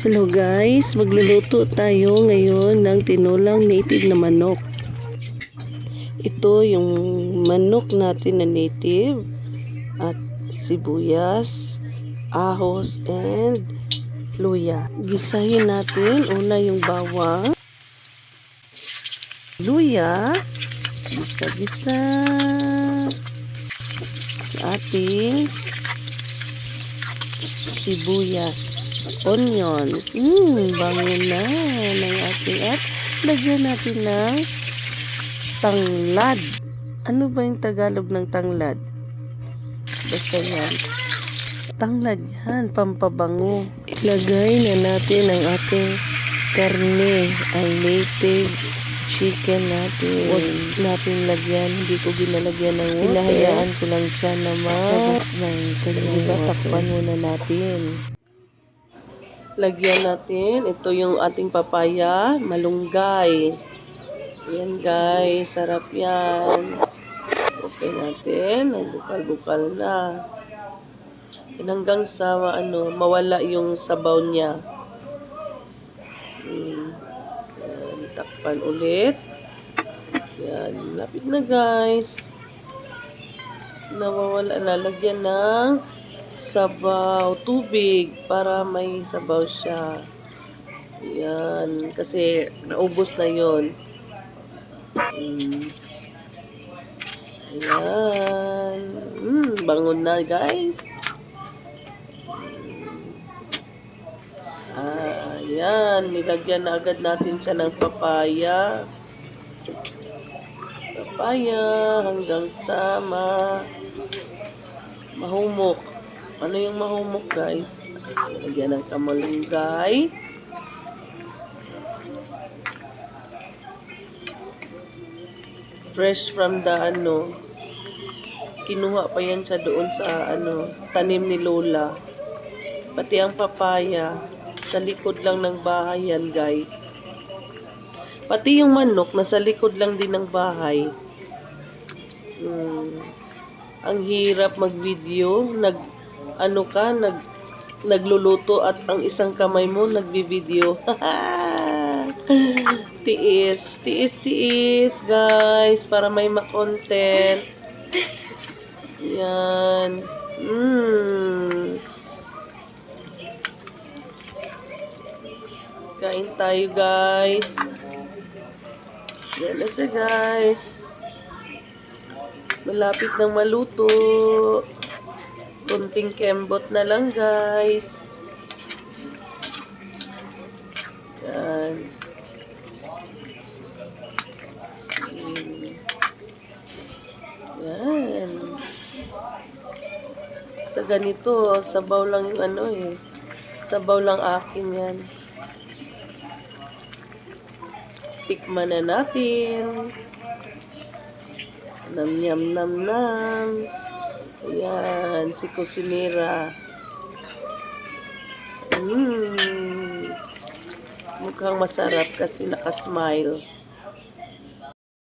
Hello guys, magluluto tayo ngayon ng tinolang native na manok. Ito yung manok natin na native at sibuyas, ahos, and luya. Gisahin natin una yung bawang, luya, gisa-gisa, ating sibuyas, onions. Bango na ng ating at lagyan natin ng tanglad. Ano ba yung Tagalog ng tanglad? Basta yan. Tanglad yan, pampabango. Ilagay na natin ang ating karne, ang native chicken natin. Huwag natin lagyan, hindi ko ginalagyan ng water. Hinahayaan ko lang siya na labas ng kanyang water. Takpan muna natin. Lagyan natin, ito yung ating papaya, malunggay. Yan guys, sarap yan. Okay natin, nagbukal-bukal na. Yan hanggang sa mawala yung sabaw niya. Yan, takpan ulit. Yan, lapit na guys. Nawawala na, lagyan ng sabaw, tubig para may sabaw siya. Yan, kasi naubos na yon. Ayan. Bangon na guys. Ayan, nilagyan na agad natin siya ng papaya. Papaya hanggang sa mahumok. Ano yung mahumok guys? Lagyan ng kamalunggay. Fresh from the kinuha pa yan sa doon sa tanim ni Lola. Pati ang papaya sa likod lang ng bahay yan guys. Pati yung manok nasa likod lang din ng bahay. Ang hirap mag-video, nagluluto at ang isang kamay mo nagbi-video. Tiis guys para may ma-content. Yan. Kain tayo guys. Yan na siya guys. Malapit nang maluto. Kunting kembot na lang guys. Yan. Yan. Sa ganito, sabaw lang yung sabaw lang akin yan. Tikman na natin. Nam. Ayan, si kusinera. Mukhang masarap kasi nakasmile.